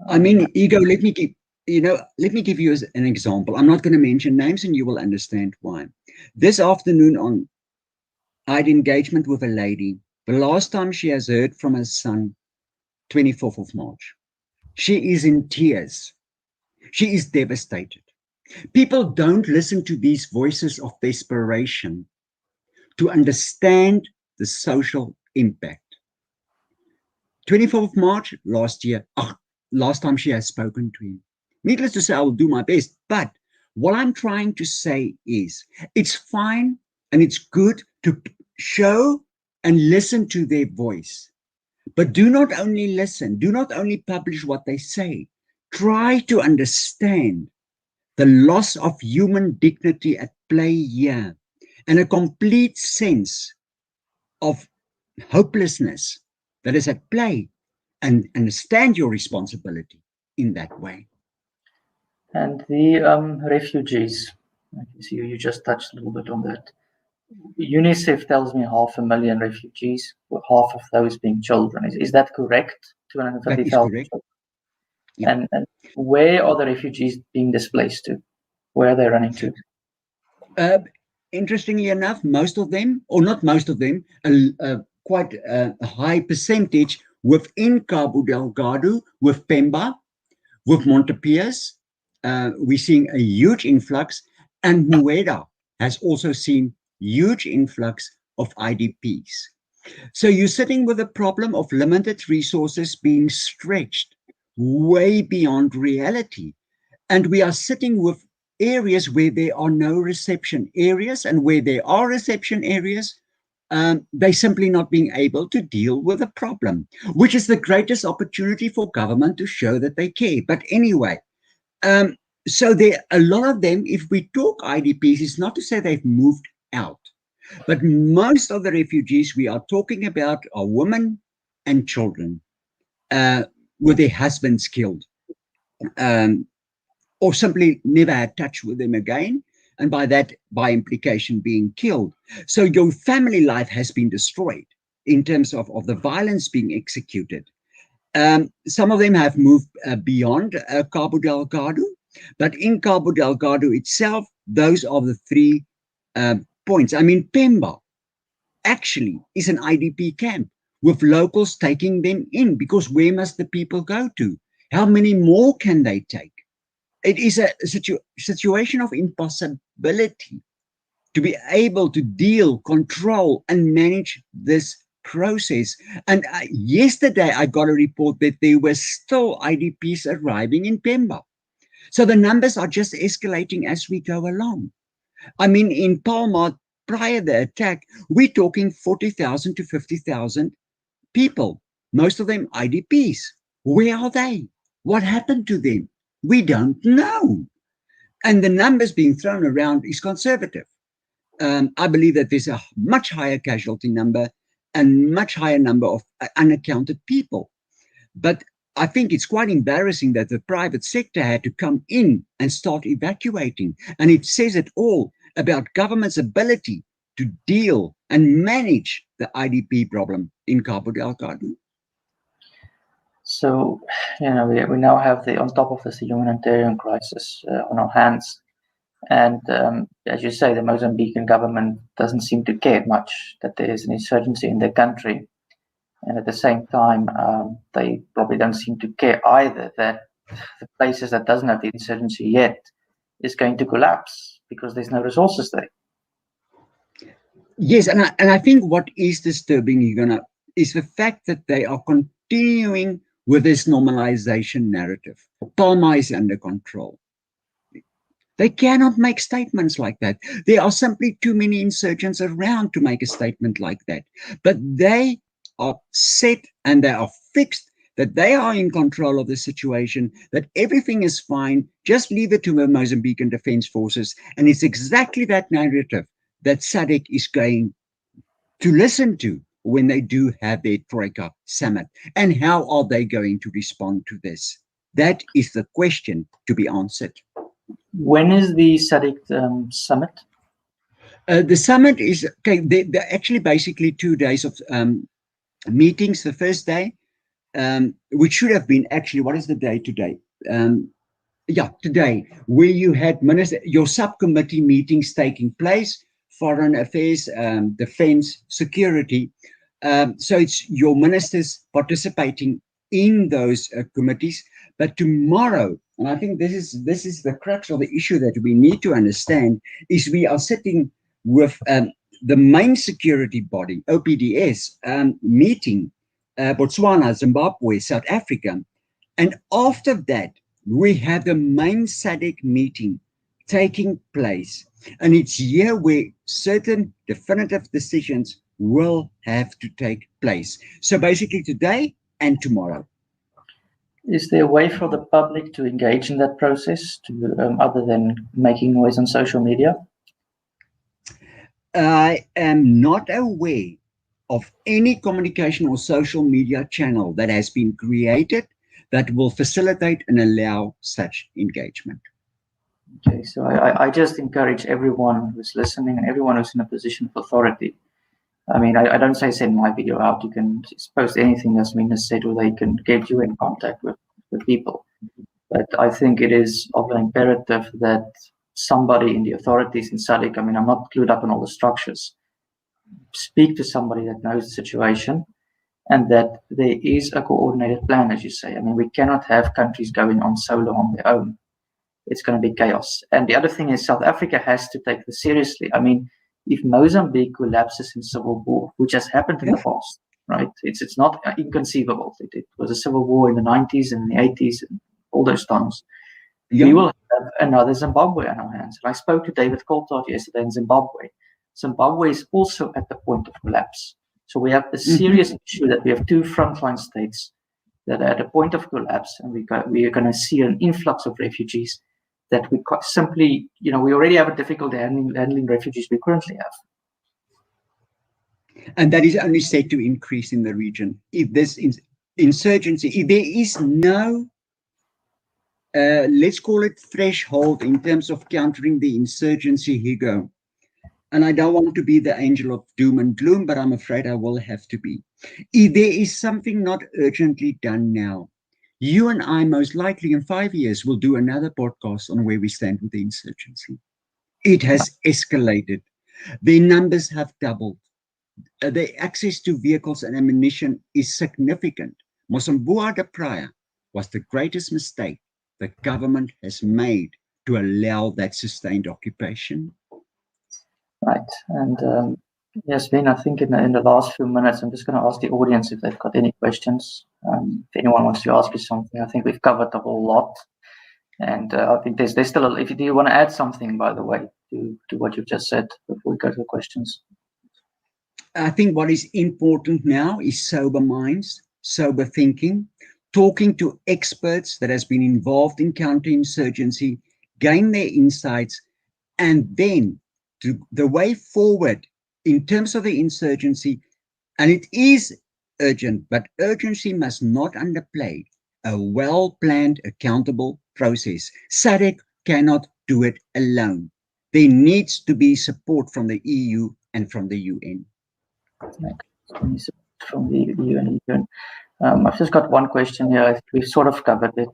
I mean, Ego, let me give you an example. I'm not going to mention names, and you will understand why. This afternoon I had engagement with a lady. The last time she has heard from her son, 24th of March. She is in tears. She is devastated. People don't listen to these voices of desperation to understand the social impact. 24th of March last year, last time she has spoken to him. Needless to say, I will do my best. But what I'm trying to say is it's fine and it's good to show and listen to their voice. But do not only listen, do not only publish what they say. Try to understand the loss of human dignity at play here and a complete sense of hopelessness that is at play, and understand your responsibility in that way. And the refugees, I can see you just touched a little bit on that. UNICEF tells me 500,000 refugees, with half of those being children. Is that correct? That is 250,000 correct. children. Yeah. And where are the refugees being displaced to? Where are they running to? Interestingly enough, most of them, or not most of them, quite a high percentage within Cabo Delgado, with Pemba, with Montepias, we're seeing a huge influx, and Mueda has also seen huge influx of IDPs. So you're sitting with a problem of limited resources being stretched way beyond reality. And we are sitting with areas where there are no reception areas, and where there are reception areas, they simply not being able to deal with the problem, which is the greatest opportunity for government to show that they care. But anyway, so there a lot of them, if we talk IDPs, it's not to say they've moved out, but most of the refugees we are talking about are women and children with their husbands killed, or simply never had touch with them again, and by that, by implication, being killed. So your family life has been destroyed in terms of the violence being executed. Some of them have moved beyond Cabo Delgado, but in Cabo Delgado itself, those are the three points. I mean, Pemba actually is an IDP camp with locals taking them in, because where must the people go to? How many more can they take? It is a situation of impossibility to be able to deal, control, and manage this process. And yesterday, I got a report that there were still IDPs arriving in Pemba. So the numbers are just escalating as we go along. I mean, in Palma, prior to the attack, we're talking 40,000 to 50,000 people, most of them IDPs. Where are they? What happened to them? We don't know. And the numbers being thrown around is conservative. I believe that there's a much higher casualty number and much higher number of unaccounted people. But I think it's quite embarrassing that the private sector had to come in and start evacuating. And it says it all about government's ability to deal and manage the IDP problem in Cabo Delgado. So, we now have on top of this, the humanitarian crisis on our hands. And as you say, the Mozambican government doesn't seem to care much that there is an insurgency in their country. And at the same time, they probably don't seem to care either that the places that doesn't have the insurgency yet is going to collapse because there's no resources there. Yes, and I think what is disturbing, is the fact that they are continuing with this normalization narrative. Palma is under control. They cannot make statements like that. There are simply too many insurgents around to make a statement like that. But they are set and they are fixed that they are in control of the situation, that everything is fine, just leave it to the Mozambican Defense Forces. And it's exactly that narrative that SADC is going to listen to when they do have their Troika summit. And how are they going to respond to this? That is the question to be answered. When is the SADC summit? The summit is, okay, they're actually basically 2 days of meetings. The first day, which should have been actually, what is the day today? Today, where you had your subcommittee meetings taking place, foreign affairs, defense, security. So it's your ministers participating in those committees. But tomorrow and I think this is the crux of the issue that we need to understand, is we are sitting with the main security body, OPDS, meeting Botswana, Zimbabwe, South Africa. And after that, we have the main SADC meeting taking place. And it's here where certain definitive decisions will have to take place. So basically today and tomorrow. Is there a way for the public to engage in that process, other than making noise on social media? I am not aware of any communication or social media channel that has been created that will facilitate and allow such engagement. Okay, so I just encourage everyone who's listening and everyone who's in a position of authority. I mean, I don't say send my video out. You can post anything as Mina said, or they can get you in contact with people. But I think it is of an imperative that somebody in the authorities in SADC, I mean, I'm not clued up on all the structures, speak to somebody that knows the situation, and that there is a coordinated plan, as you say. I mean, we cannot have countries going on solo on their own. It's going to be chaos. And the other thing is South Africa has to take this seriously. I mean, if Mozambique collapses in civil war, which has happened in the past, right? It's not inconceivable. It was a civil war in the 90s and the 80s and all those times. Yeah. We will have another Zimbabwe on our hands. And I spoke to David Coulthard yesterday in Zimbabwe. Zimbabwe is also at the point of collapse. So we have a serious issue that we have two frontline states that are at a point of collapse, and we are going to see an influx of refugees that we simply, we already have a difficulty handling refugees we currently have. And that is only set to increase in the region. If this insurgency, if there is no, let's call it threshold in terms of countering the insurgency, Hugo, and I don't want to be the angel of doom and gloom, but I'm afraid I will have to be. If there is something not urgently done now, you and I most likely in 5 years will do another podcast on where we stand with the insurgency. It has escalated. Their numbers have doubled. The access to vehicles and ammunition is significant. Mosambua de Praia was the greatest mistake the government has made to allow that sustained occupation. Right. And Jasmine, I think in the last few minutes, I'm just going to ask the audience if they've got any questions. If anyone wants to ask you something, I think we've covered the whole lot. And I think there's still, if you do want to add something, by the way, to what you've just said before we go to the questions. I think what is important now is sober minds, sober thinking, talking to experts that has been involved in counterinsurgency, gain their insights, and then the way forward in terms of the insurgency, and it is urgent, but urgency must not underplay a well-planned, accountable process. SADC cannot do it alone. There needs to be support from the EU and from the UN. From the EU and UN. I've just got one question here. We've sort of covered it.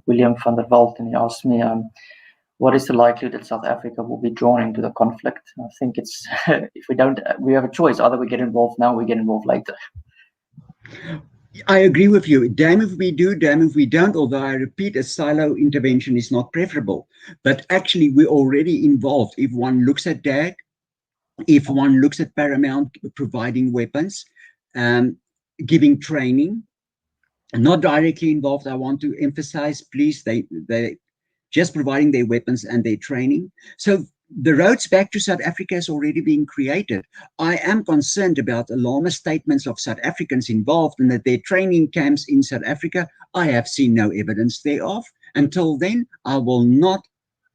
William van der Walt, and he asked me, what is the likelihood that South Africa will be drawn into the conflict? I think it's, if we have a choice, either we get involved now or we get involved later. I agree with you. Damn if we do, damn if we don't, although I repeat, a silo intervention is not preferable. But actually, we're already involved. If one looks at DAG, if one looks at Paramount providing weapons, giving training, not directly involved, I want to emphasize, please, they just providing their weapons and their training. So the roads back to South Africa has already been created. I am concerned about alarmist statements of South Africans involved and that their training camps in South Africa, I have seen no evidence thereof. Until then, I will not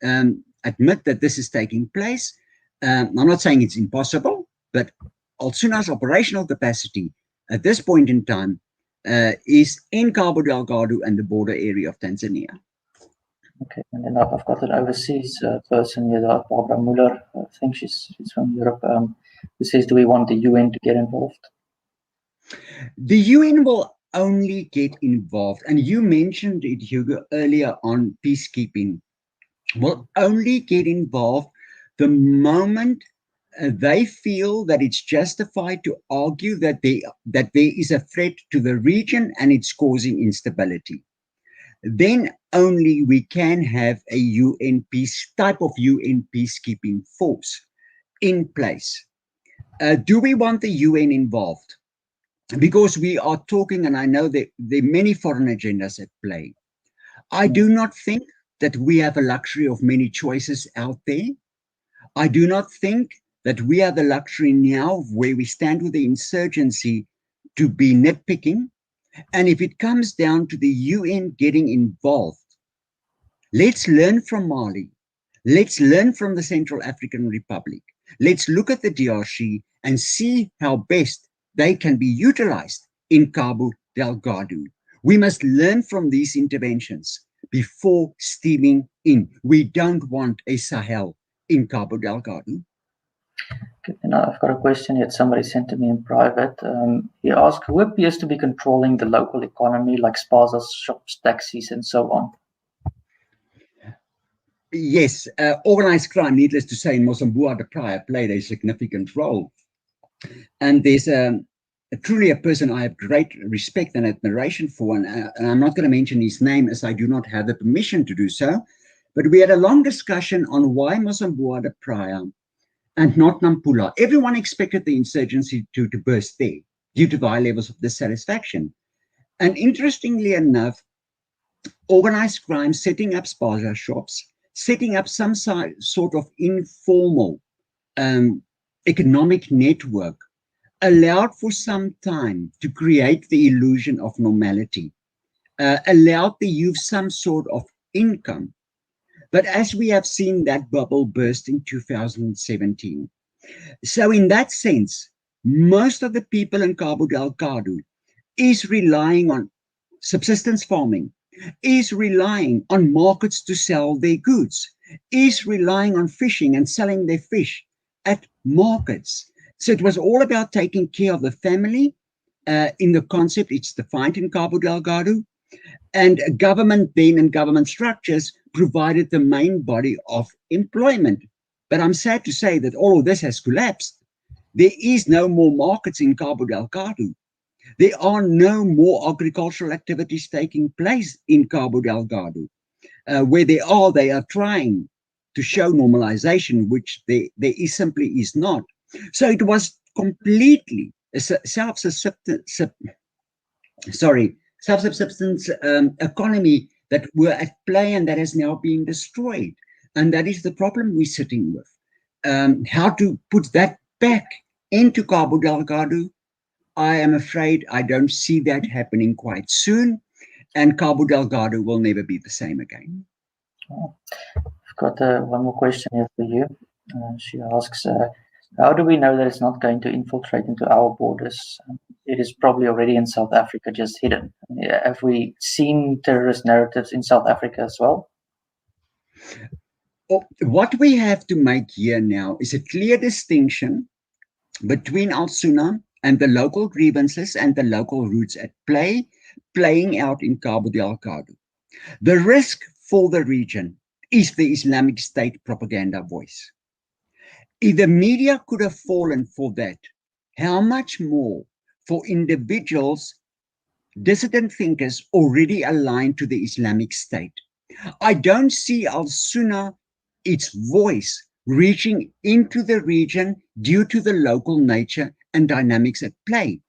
admit that this is taking place. I'm not saying it's impossible, but Alsuna's operational capacity at this point in time is in Cabo Delgado and the border area of Tanzania. Okay, and then I've got an overseas person here, Barbara Muller. I think she's from Europe, who says, do we want the UN to get involved? The UN will only get involved, and you mentioned it, Hugo, earlier on peacekeeping, will only get involved the moment they feel that it's justified to argue that there is a threat to the region and it's causing instability. Then only we can have a UN peace type of UN peacekeeping force in place. Do we want the UN involved? Because we are talking, and I know that there are many foreign agendas at play. I do not think that we have a luxury of many choices out there. I do not think that we have the luxury now where we stand with the insurgency to be nitpicking. And if it comes down to the UN getting involved, let's learn from Mali. Let's learn from the Central African Republic. Let's look at the DRC and see how best they can be utilized in Cabo Delgado. We must learn from these interventions before steaming in. We don't want a Sahel in Cabo Delgado. And I've got a question here somebody sent to me in private. He asked, who appears to be controlling the local economy, like spazas, shops, taxis, and so on? Yes, organized crime, needless to say, in Mozambique, the prior played a significant role. And there's truly a person I have great respect and admiration for, and I'm not going to mention his name as I do not have the permission to do so, but we had a long discussion on why Mozambique the prior and not Nampula. Everyone expected the insurgency to burst there due to high levels of dissatisfaction. And interestingly enough, organized crime setting up spaza shops, setting up some sort of informal economic network allowed for some time to create the illusion of normality, allowed the youth some sort of income. But as we have seen, that bubble burst in 2017. So in that sense, most of the people in Cabo Delgado is relying on subsistence farming, is relying on markets to sell their goods, is relying on fishing and selling their fish at markets. So it was all about taking care of the family. In the concept, it's defined in Cabo Delgado. And government then and government structures provided the main body of employment. But I'm sad to say that all of this has collapsed. There is no more markets in Cabo Delgado. There are no more agricultural activities taking place in Cabo Delgado. Where they are trying to show normalization, which there simply is not. So it was completely a self-subsistence economy that were at play, and that has now been destroyed. And that is the problem we're sitting with. How to put that back into Cabo Delgado, I am afraid I don't see that happening quite soon, and Cabo Delgado will never be the same again. I've got one more question here for you. She asks, how do we know that it's not going to infiltrate into our borders? It is probably already in South Africa, just hidden. Have we seen terrorist narratives in South Africa as well? What we have to make here now is a clear distinction between Al-Suna and the local grievances and the local roots at play, playing out in Cabo Delgado. The risk for the region is the Islamic State propaganda voice. If the media could have fallen for that, how much more for individuals, dissident thinkers already aligned to the Islamic State? I don't see Al-Suna, its voice, reaching into the region due to the local nature and dynamics at play.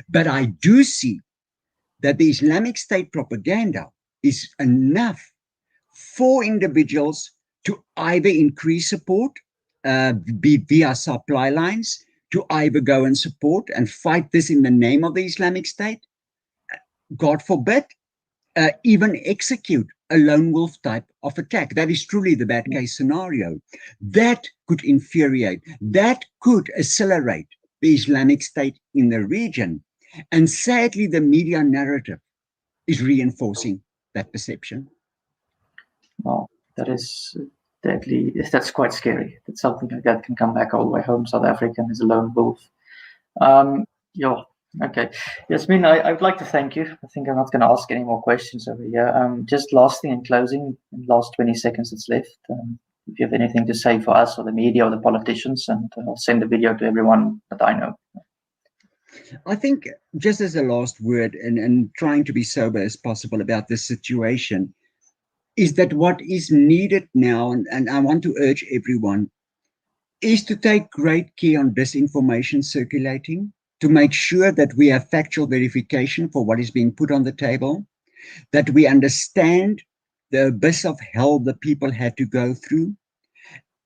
But I do see that the Islamic State propaganda is enough for individuals to either increase support, be via supply lines, to either go and support and fight this in the name of the Islamic State, God forbid, even execute a lone wolf type of attack. That is truly the bad case scenario. That could infuriate, that could accelerate the Islamic State in the region. And sadly, the media narrative is reinforcing that perception. Well, that is deadly. That's quite scary. That something like that can come back all the way home, South African as a lone wolf. Yeah. Okay, Jasmine, I would like to thank you. I think I'm not going to ask any more questions over here. Just last thing in closing, last 20 seconds that's left. If you have anything to say for us or the media or the politicians, and I'll send the video to everyone that I know. I think just as a last word, and trying to be sober as possible about this situation, is that what is needed now, and I want to urge everyone, is to take great care on disinformation circulating, to make sure that we have factual verification for what is being put on the table, that we understand the abyss of hell the people had to go through,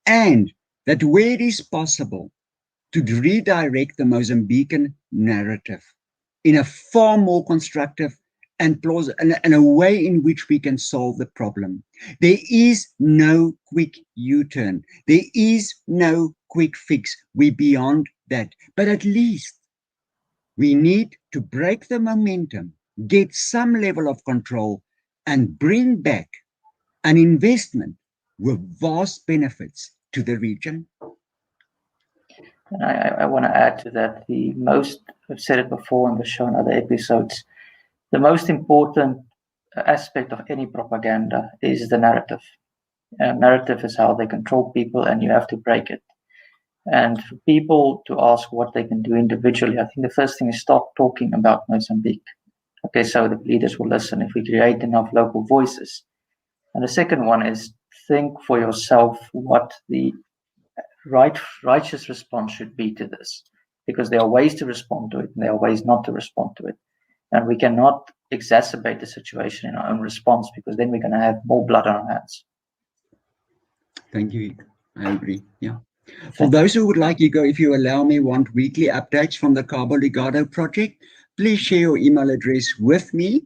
and that where it is possible, to redirect the Mozambican narrative in a far more constructive and plausible and a way in which we can solve the problem. There is no quick U-turn. There is no quick fix. We're beyond that. But at least we need to break the momentum, get some level of control, and bring back an investment with vast benefits to the region. And I want to add to that, I've said it before on the show and other episodes, the most important aspect of any propaganda is the narrative. Narrative is how they control people, and you have to break it. And for people to ask what they can do individually, I think the first thing is start talking about Mozambique. Okay, so the leaders will listen if we create enough local voices. And the second one is think for yourself what the righteous response should be to this, because there are ways to respond to it and there are ways not to respond to it, and we cannot exacerbate the situation in our own response, because then we're going to have more blood on our hands. Thank you. I agree. Yeah. For those who would like, if you allow me, want weekly updates from the Cabo Ligado project, please share your email address with me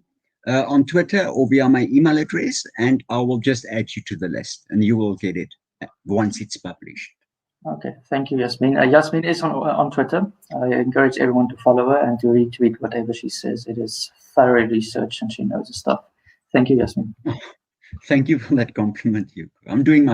on Twitter or via my email address, and I will just add you to the list, and you will get it once it's published. Okay, thank you, Jasmine. Jasmine is on Twitter. I encourage everyone to follow her and to retweet whatever she says. It is thoroughly researched and she knows the stuff. Thank you, Jasmine. Thank you for that compliment, Hugo. I'm doing my